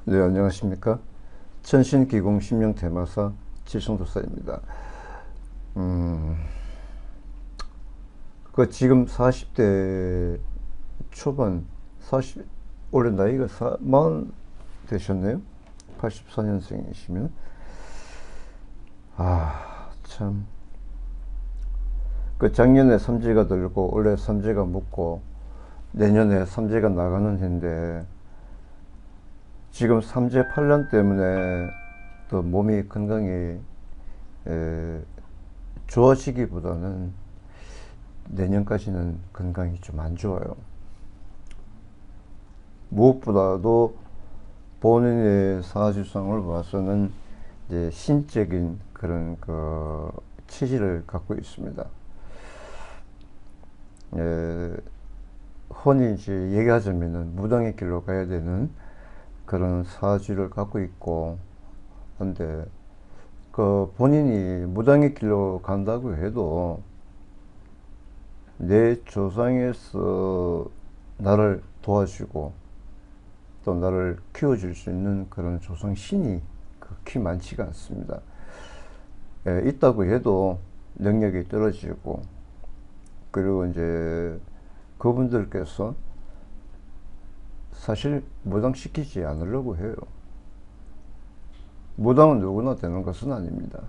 네, 안녕하십니까. 천신기공 신명대마사 칠성도사입니다. 음, 지금 40대 초반, 40, 올해 나이가 40 되셨네요? 84년생이시면. 참. 작년에 삼재가 들고, 올해 삼재가 묻고, 내년에 삼재가 나가는 해인데, 지금 삼재 팔년 때문에 또 몸이 건강이 좋아지기보다는 내년까지는 건강이 좀 안 좋아요. 무엇보다도 본인의 사주상을 봐서는 이제 신적인 그런 체질을 갖고 있습니다. 흔히 이제 얘기하자면은 무당의 길로 가야 되는 그런 사주를 갖고 있고, 근데 본인이 무당의 길로 간다고 해도 내 조상에서 나를 도와주고 또 나를 키워줄 수 있는 그런 조상신이 극히 많지가 않습니다. 있다고 해도 능력이 떨어지고, 그리고 이제 그분들께서 사실 무당시키지 않으려고 해요. 무당은 누구나 되는 것은 아닙니다.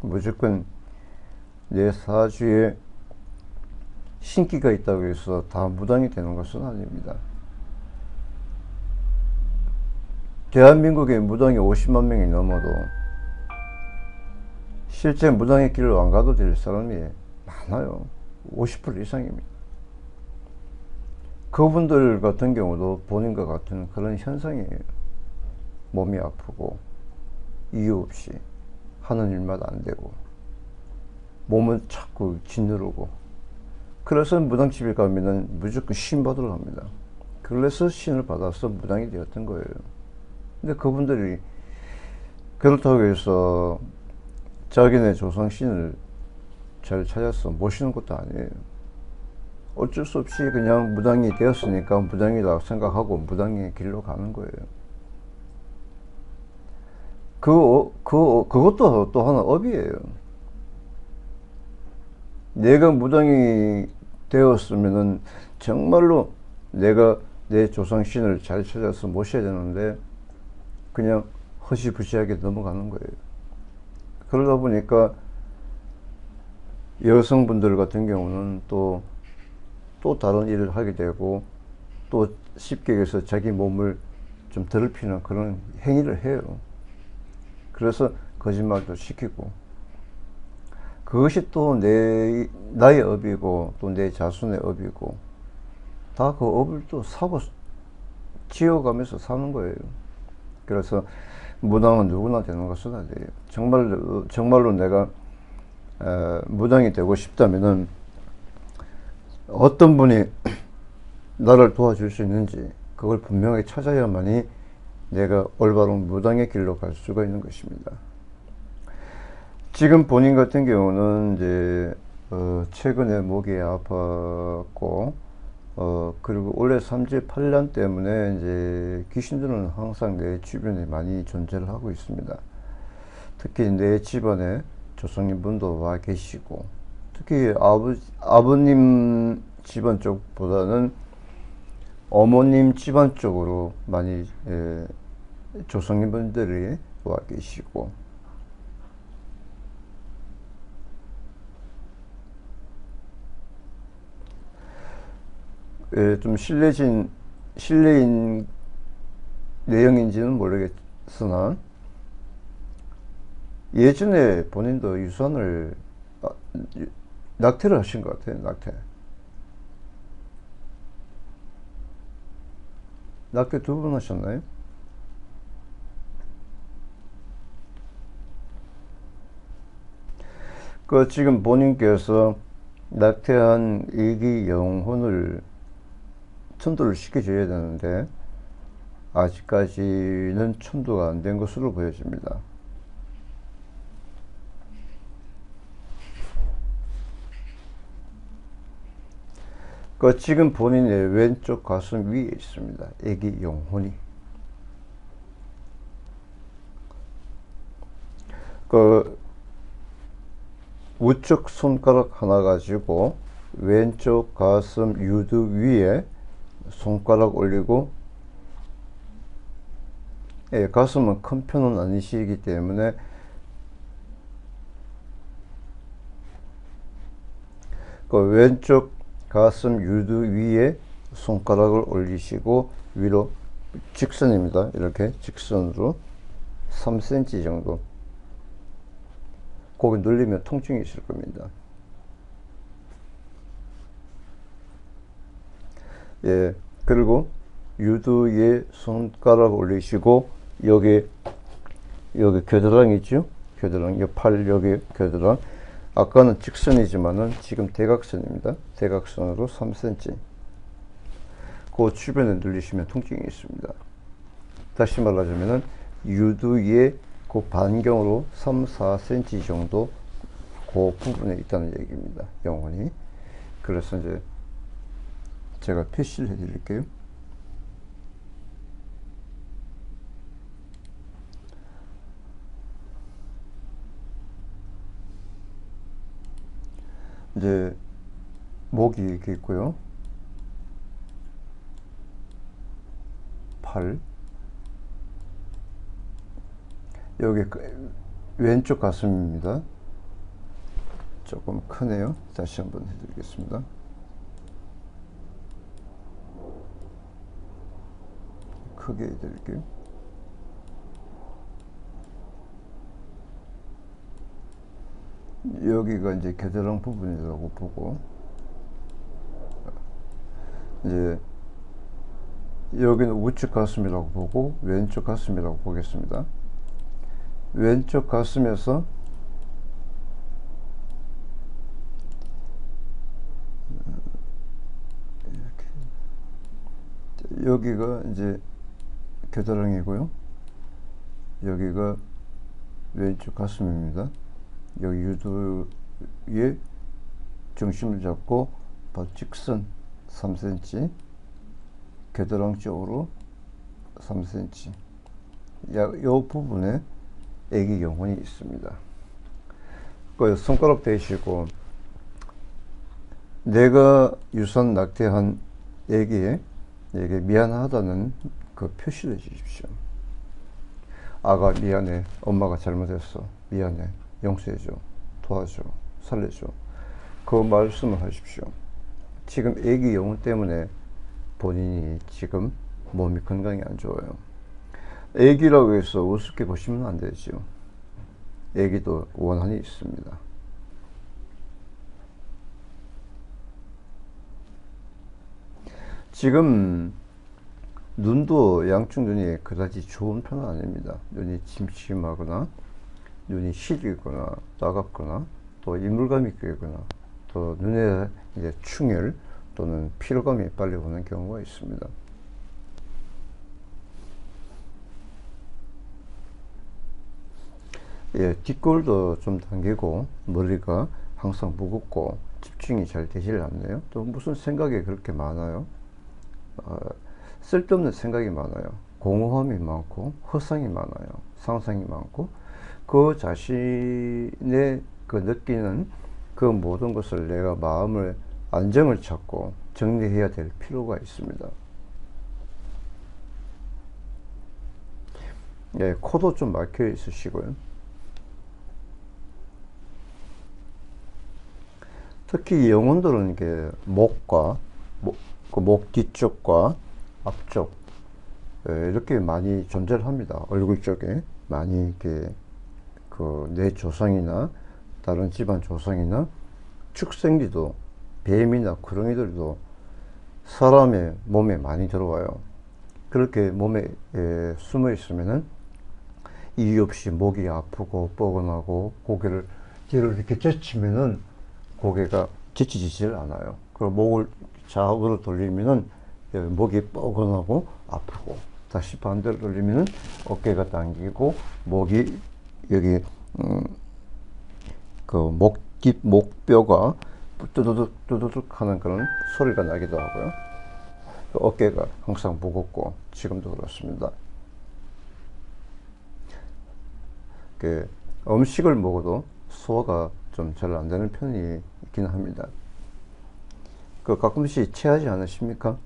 무조건 내 사주에 신기가 있다고 해서 다 무당이 되는 것은 아닙니다. 대한민국에 무당이 50만 명이 넘어도 실제 무당의 길로 안 가도 될 사람이 많아요. 50% 이상입니다. 그분들 같은 경우도 본인과 같은 그런 현상이에요. 몸이 아프고 이유 없이 하는 일마다 안 되고 몸은 자꾸 짓누르고, 그래서 무당집에 가면은 무조건 신 받으러 갑니다. 그래서 신을 받아서 무당이 되었던 거예요. 근데 그분들이 그렇다고 해서 자기네 조상신을 잘 찾아서 모시는 것도 아니에요. 어쩔 수 없이 그냥 무당이 되었으니까 무당이라고 생각하고 무당의 길로 가는 거예요. 그것도 또 하나 업이에요. 내가 무당이 되었으면은 정말로 내가 내 조상신을 잘 찾아서 모셔야 되는데 그냥 허시부시하게 넘어가는 거예요. 그러다 보니까 여성분들 같은 경우는 또 다른 일을 하게 되고, 또 쉽게 해서 자기 몸을 좀 더럽히는 그런 행위를 해요. 그래서 거짓말도 시키고, 그것이 또 나의 업이고 또 내 자손의 업이고, 다 그 업을 또 사고 지어가면서 사는 거예요. 그래서 무당은 누구나 되는 것은 아니에요. 정말로 내가 무당이 되고 싶다면은 어떤 분이 나를 도와줄 수 있는지 그걸 분명히 찾아야만이 내가 올바른 무당의 길로 갈 수가 있는 것입니다. 지금 본인 같은 경우는 이제 최근에 목이 아팠고, 그리고 올해 삼재 8년 때문에 이제 귀신들은 항상 내 주변에 많이 존재를 하고 있습니다. 특히 내 집안에 조상님분도 와 계시고, 특히 아버님 집안 쪽보다는 어머님 집안 쪽으로 많이 조상님분들이 와 계시고, 좀 실례인 내용인지는 모르겠으나 예전에 본인도 유산을 낙태를 하신 것 같아요. 낙태 2번 하셨나요? 지금 본인께서 낙태한 일기 영혼을 천도를 시켜줘야 되는데 아직까지는 천도가 안 된 것으로 보여집니다. 지금 본인의 왼쪽 가슴 위에 있습니다. 애기 영혼이. 그 우측 손가락 하나 가지고 왼쪽 가슴 유두 위에 손가락 올리고, 예, 가슴은 큰 편은 아니시기 때문에 그 왼쪽 가슴 유두 위에 손가락을 올리시고 위로 직선입니다. 이렇게 직선으로 3cm 정도. 고개 눌리면 통증이 있을 겁니다. 예, 그리고 유두 위에 손가락 올리시고 여기 겨드랑이 있죠? 겨드랑이, 팔 여기 겨드랑. 아까는 직선이지만은 지금 대각선입니다. 대각선으로 3cm. 그 주변에 눌리시면 통증이 있습니다. 다시 말하자면은 유두 위에 그 반경으로 3, 4cm 정도 그 부분에 있다는 얘기입니다. 영혼이. 그래서 이제 제가 표시를 해 드릴게요. 이제 목이 이렇게 있고요. 팔. 여기 왼쪽 가슴입니다. 조금 크네요. 다시 한번 해드리겠습니다. 크게 해드릴게요. 여기가 이제 겨드랑 부분이라고 보고, 이제 여기는 우측 가슴이라고 보고 왼쪽 가슴이라고 보겠습니다. 왼쪽 가슴에서 이렇게, 여기가 이제 겨드랑이고요. 여기가 왼쪽 가슴입니다. 여기 유두에 중심을 잡고 직선 3cm, 겨드랑 쪽으로 3cm. 이 부분에 애기 영혼이 있습니다. 그 손가락 대시고 내가 유산 낙태한 애기에게 미안하다는 그 표시를 해 주십시오. 아가 미안해, 엄마가 잘못했어, 미안해, 용서해줘, 도와줘, 살려줘. 그 말씀을 하십시오. 지금 애기 영혼 때문에 본인이 지금 몸이 건강이 안 좋아요. 애기라고 해서 우습게 보시면 안 되죠. 애기도 원한이 있습니다. 지금 눈도 양쪽 눈이 그다지 좋은 편은 아닙니다. 눈이 침침하거나 눈이 시리거나 따갑거나 또 이물감이 껴거나 또 눈에 이제 충혈 또는 피로감이 빨리 오는 경우가 있습니다. 예, 뒷골도 좀 당기고 머리가 항상 무겁고 집중이 잘 되질 않네요. 또 무슨 생각이 그렇게 많아요? 쓸데없는 생각이 많아요. 공허함이 많고 허상이 많아요. 상상이 많고 그 자신의 그 느끼는 그 모든 것을 내가 마음을 안정을 찾고 정리해야 될 필요가 있습니다. 예, 코도 좀 막혀 있으시고요. 특히 영혼들은 이게 목과 목 뒤쪽과 앞쪽, 예, 이렇게 많이 존재를 합니다. 얼굴 쪽에 많이 이렇게 그 내 조상이나 다른 집안 조상이나 축생기도 뱀이나 구렁이들도 사람의 몸에 많이 들어와요. 그렇게 몸에 숨어 있으면은 이유 없이 목이 아프고 뻐근하고 고개를 뒤로 이렇게 젖히면은 고개가 지치지질 않아요. 그 목을 좌우로 돌리면은 목이 뻐근하고 아프고, 다시 반대로 돌리면은 어깨가 당기고 목이 여기 그 목뼈가 뚜두둑 뚜두둑 하는 그런 소리가 나기도 하고요. 그 어깨가 항상 무겁고 지금도 그렇습니다. 그 음식을 먹어도 소화가 좀 잘 안 되는 편이 있긴 합니다. 그 가끔씩 체하지 않으십니까?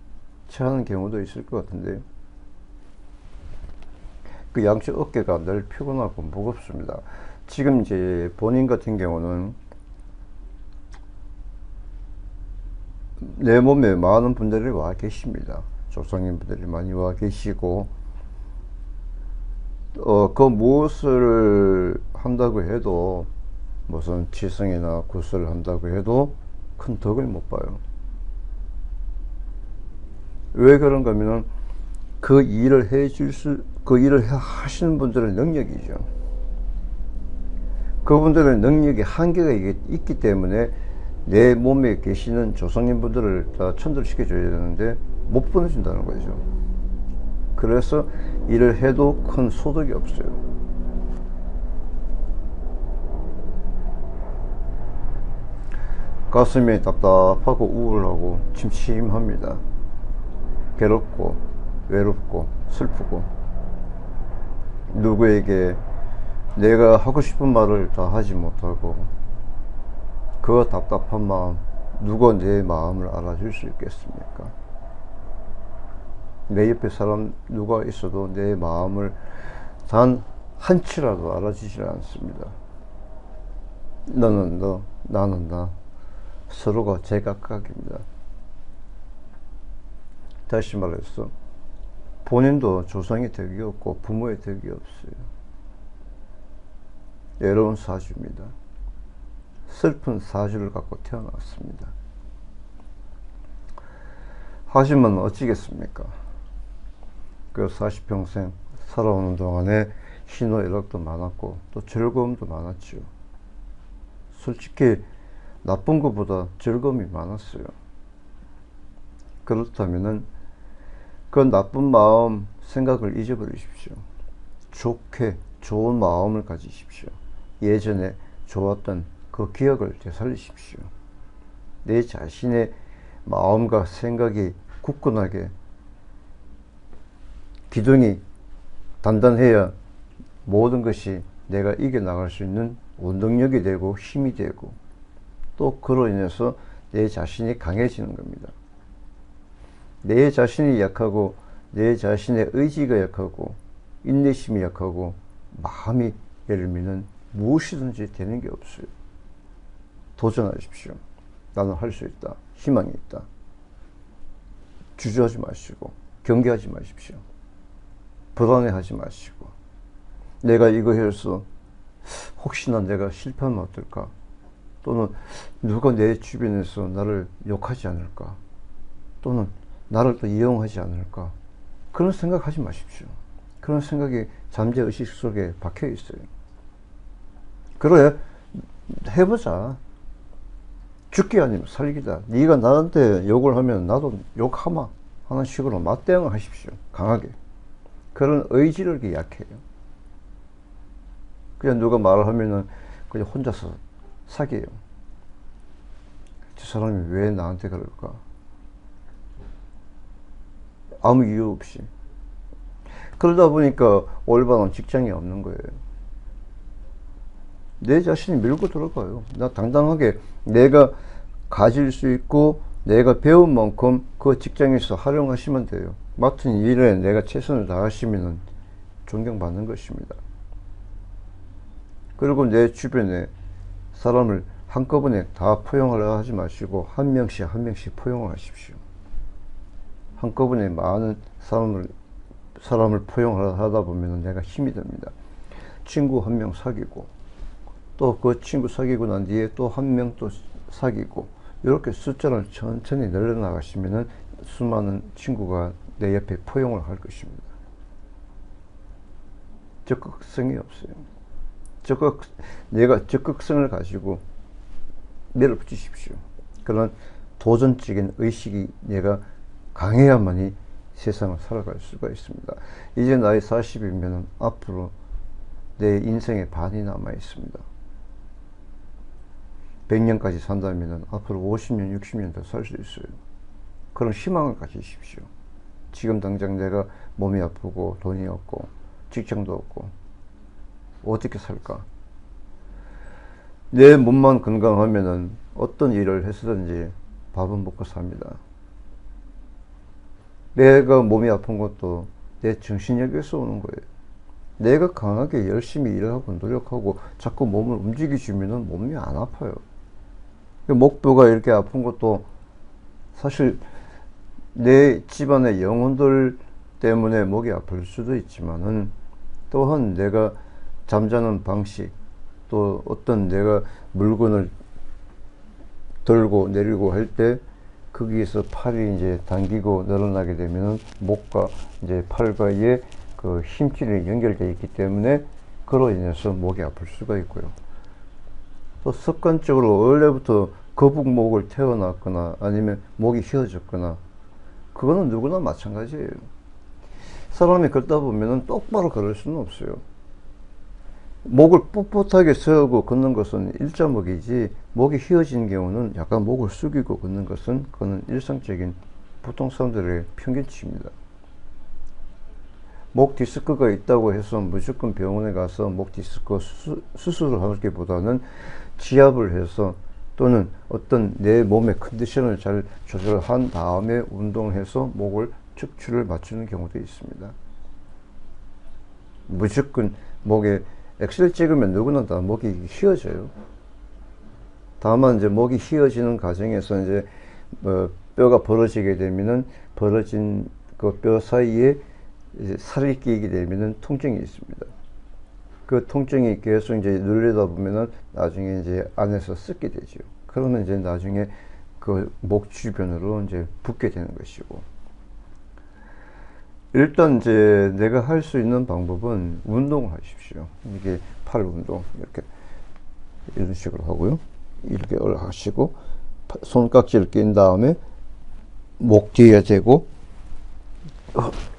체하는 경우도 있을 것 같은데, 그 양쪽 어깨가 늘 피곤하고 무겁습니다. 지금 이제 본인 같은 경우는 내 몸에 많은 분들이 와 계십니다. 조상님분들이 많이 와 계시고, 그 무엇을 한다고 해도, 무슨 치성이나 구슬을 한다고 해도 큰 덕을 못 봐요. 왜 그런가 하면은 그 일을 그 일을 하시는 분들의 능력이죠. 그분들의 능력이 한계가 있기 때문에 내 몸에 계시는 조상님분들을 다 천도시켜줘야 되는데 못 보내준다는 거죠. 그래서 일을 해도 큰 소득이 없어요. 가슴이 답답하고 우울하고 침침합니다. 괴롭고 외롭고 슬프고, 누구에게 내가 하고 싶은 말을 다 하지 못하고, 그 답답한 마음, 누가 내 마음을 알아줄 수 있겠습니까? 내 옆에 사람 누가 있어도 내 마음을 단 한치라도 알아주지 않습니다. 너는 너, 나는 나, 서로가 제각각입니다. 다시 말해서 본인도 조상의 덕이 없고 부모의 덕이 없어요. 외로운 사주입니다. 슬픈 사주를 갖고 태어났습니다. 하지만 어찌겠습니까? 그 40평생 살아오는 동안에 희노애락도 많았고 또 즐거움도 많았죠. 솔직히 나쁜 것보다 즐거움이 많았어요. 그렇다면은 그 나쁜 마음, 생각을 잊어버리십시오. 좋은 마음을 가지십시오. 예전에 좋았던 그 기억을 되살리십시오. 내 자신의 마음과 생각이 굳건하게, 기둥이 단단해야 모든 것이 내가 이겨나갈 수 있는 원동력이 되고 힘이 되고, 또 그로 인해서 내 자신이 강해지는 겁니다. 내 자신이 약하고 내 자신의 의지가 약하고 인내심이 약하고 마음이 예를 무엇이든지 되는 게 없어요. 도전하십시오. 나는 할 수 있다. 희망이 있다. 주저하지 마시고 경계하지 마십시오. 불안해하지 마시고, 내가 이거 해서 혹시나 내가 실패하면 어떨까? 또는 누가 내 주변에서 나를 욕하지 않을까? 또는 나를 또 이용하지 않을까? 그런 생각하지 마십시오. 그런 생각이 잠재의식 속에 박혀 있어요. 그래, 해보자. 죽기 아니면 살기다. 네가 나한테 욕을 하면 나도 욕하마 하는 식으로 맞대응을 하십시오. 강하게. 그런 의지를 약해요. 그냥 누가 말을 하면은 그냥 혼자서 사귀어요. 저 사람이 왜 나한테 그럴까? 아무 이유 없이. 그러다 보니까 올바른 직장이 없는 거예요. 내 자신이 밀고 들어가요. 나 당당하게 내가 가질 수 있고 내가 배운 만큼 그 직장에서 활용하시면 돼요. 맡은 일에 내가 최선을 다하시면 존경받는 것입니다. 그리고 내 주변에 사람을 한꺼번에 다 포용하려 하지 마시고 한 명씩 한 명씩 포용을 하십시오. 한꺼번에 많은 사람을 포용하다 보면 내가 힘이 됩니다. 친구 한 명 사귀고 또 그 친구 사귀고 난 뒤에 또 한 명 또 사귀고, 이렇게 숫자를 천천히 늘려나가시면은 수많은 친구가 내 옆에 포용을 할 것입니다. 적극성이 없어요. 내가 적극성을 가지고 밀어붙이십시오. 그런 도전적인 의식이 내가 강해야만이 세상을 살아갈 수가 있습니다. 이제 나이 40이면 앞으로 내 인생의 반이 남아 있습니다. 100년까지 산다면 앞으로 50년, 60년 더 살 수 있어요. 그런 희망을 가지십시오. 지금 당장 내가 몸이 아프고 돈이 없고 직장도 없고 어떻게 살까? 내 몸만 건강하면은 어떤 일을 했든지 밥은 먹고 삽니다. 내가 몸이 아픈 것도 내 정신력에서 오는 거예요. 내가 강하게 열심히 일하고 노력하고 자꾸 몸을 움직이시면은 몸이 안 아파요. 목뼈가 이렇게 아픈 것도 사실 내 집안의 영혼들 때문에 목이 아플 수도 있지만은, 또한 내가 잠자는 방식, 또 어떤 내가 물건을 들고 내리고 할 때 거기에서 팔이 이제 당기고 늘어나게 되면은 목과 이제 팔과의 그 힘줄이 연결되어 있기 때문에 그로 인해서 목이 아플 수가 있고요. 또 습관적으로 원래부터 거북목을 태어났거나 아니면 목이 휘어졌거나, 그거는 누구나 마찬가지예요. 사람이 걷다 보면은 똑바로 걸을 수는 없어요. 목을 뻣뻣하게 세우고 걷는 것은 일자목이지, 목이 휘어진 경우는 약간 목을 숙이고 걷는 것은 그거는 일상적인 보통 사람들의 평균치입니다. 목 디스크가 있다고 해서 무조건 병원에 가서 목 디스크 수술을 하기보다는 지압을 해서, 또는 어떤 내 몸의 컨디션을 잘 조절한 다음에 운동해서 목을 척추를 맞추는 경우도 있습니다. 무조건 목에 엑스레이 찍으면 누구나 다 목이 휘어져요. 다만 이제 목이 휘어지는 과정에서 이제 뼈가 벌어지게 되면은 벌어진 그 뼈 사이에 이제 살이 끼게 되면은 통증이 있습니다. 그 통증이 계속 이제 누르다 보면은 나중에 이제 안에서 썩게 되죠. 그러면 이제 나중에 그 목 주변으로 이제 붓게 되는 것이고, 일단 이제 내가 할 수 있는 방법은 운동을 하십시오. 이게 팔 운동, 이렇게 이런 식으로 하고요. 이렇게 하시고 손깍지를 낀 다음에 목 뒤에 대고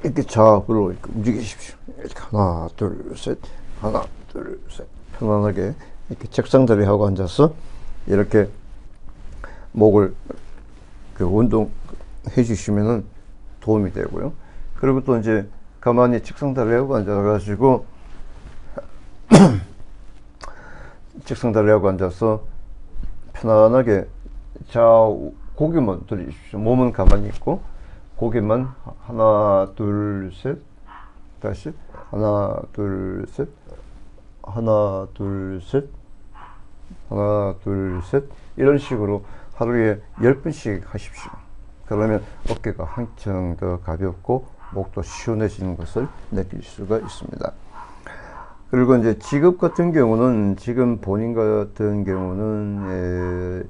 이렇게 좌우로 이렇게 움직이십시오. 이렇게 하나, 둘, 셋, 하나, 둘, 셋. 편안하게 이렇게 책상다리 하고 앉아서 이렇게 목을 그 운동해 주시면은 도움이 되고요. 그리고 또 이제 가만히 책상다리 하고 앉아가지고 책상다리 하고 앉아서 편안하게 좌우 고개만 돌리십시오. 몸은 가만히 있고 고개만 하나, 둘, 셋, 다시 하나, 둘, 셋, 하나, 둘, 셋, 하나, 둘, 셋, 이런 식으로 하루에 10번씩 하십시오. 그러면 어깨가 한층 더 가볍고 목도 시원해지는 것을 느낄 수가 있습니다. 그리고 이제 직업 같은 경우는, 지금 본인 같은 경우는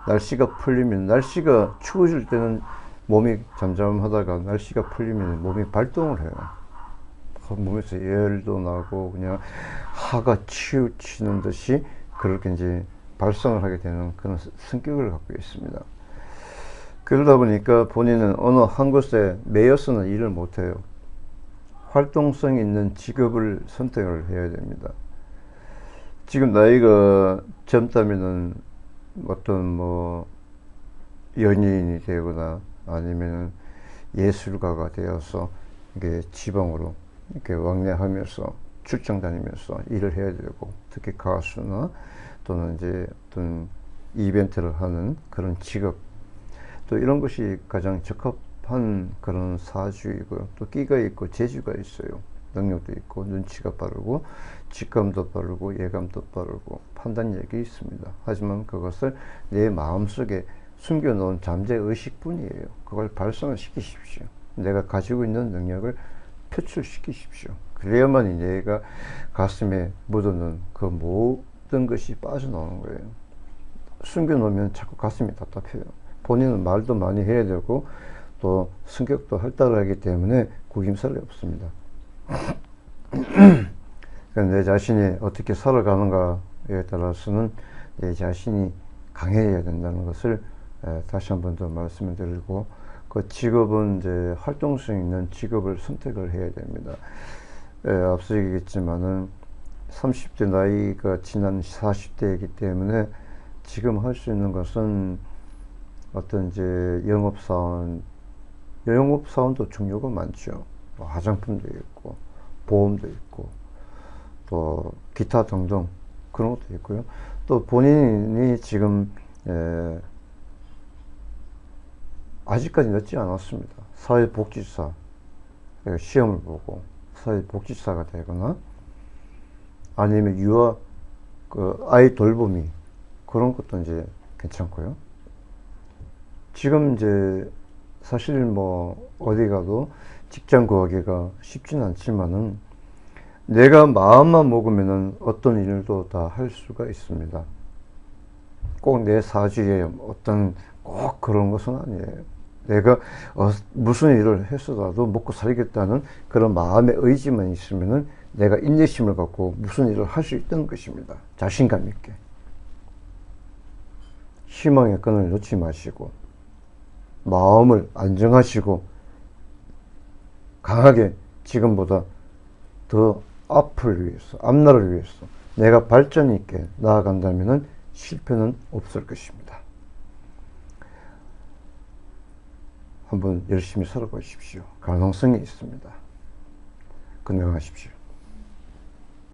날씨가 풀리면, 날씨가 추워질 때는 몸이 잠잠하다가 날씨가 풀리면 몸이 발동을 해요. 몸에서 열도 나고 그냥 하가 치우치는 듯이 그렇게 이제 발성을 하게 되는 그런 성격을 갖고 있습니다. 그러다 보니까 본인은 어느 한 곳에 매여서는 일을 못해요. 활동성 있는 직업을 선택을 해야 됩니다. 지금 나이가 젊다면은 어떤 뭐 연예인이 되거나 아니면 예술가가 되어서 이게 지방으로 이렇게 왕래하면서 출장 다니면서 일을 해야 되고, 특히 가수나 또는 이제 어떤 이벤트를 하는 그런 직업, 또 이런 것이 가장 적합한 그런 사주이고요. 또 끼가 있고 재주가 있어요. 능력도 있고 눈치가 빠르고 직감도 빠르고 예감도 빠르고 판단력이 있습니다. 하지만 그것을 내 마음속에 숨겨놓은 잠재의식뿐이에요. 그걸 발성을 시키십시오. 내가 가지고 있는 능력을 표출시키십시오. 그래야만 내가 가슴에 묻어놓은 그 모든 것이 빠져나오는 거예요. 숨겨놓으면 자꾸 가슴이 답답해요. 본인은 말도 많이 해야 되고 또 성격도 활달하기 때문에 구김살이 없습니다. 내 자신이 어떻게 살아가는가에 따라서는 내 자신이 강해야 된다는 것을 다시 한 번 더 말씀을 드리고, 그 직업은 이제 활동성 있는 직업을 선택을 해야 됩니다. 앞서 얘기했지만은 30대 나이가 지난 40대이기 때문에 지금 할 수 있는 것은 어떤 이제 영업사원도 종류가 많죠. 화장품도 있고 보험도 있고 또 기타 등등 그런 것도 있고요. 또 본인이 지금 아직까지 늦지 않았습니다. 사회복지사 시험을 보고 사회복지사가 되거나 아니면 유아 아이 돌보미 그런 것도 이제 괜찮고요. 지금 이제 사실 뭐 어디 가도 직장 구하기가 쉽진 않지만은 내가 마음만 먹으면은 어떤 일도 다 할 수가 있습니다. 꼭 내 사주에 어떤 꼭 그런 것은 아니에요. 내가 무슨 일을 했어도 먹고 살겠다는 그런 마음의 의지만 있으면은 내가 인내심을 갖고 무슨 일을 할 수 있다는 것입니다. 자신감 있게. 희망의 끈을 놓지 마시고 마음을 안정하시고 강하게 지금보다 더 앞을 위해서, 앞날을 위해서 내가 발전 있게 나아간다면 실패는 없을 것입니다. 한번 열심히 살아보십시오. 가능성이 있습니다. 건강하십시오.